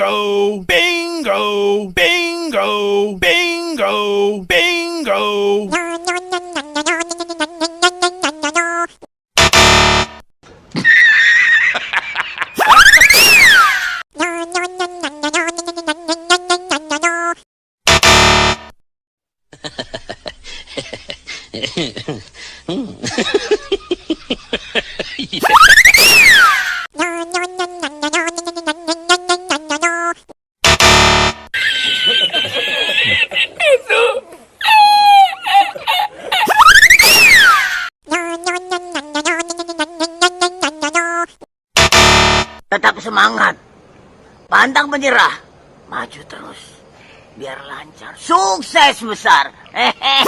Bingo! Bingo! Bingo! Bingo! Bingo! Tetap semangat, pantang menyerah, maju terus, biar lancar, sukses besar. Hehehe.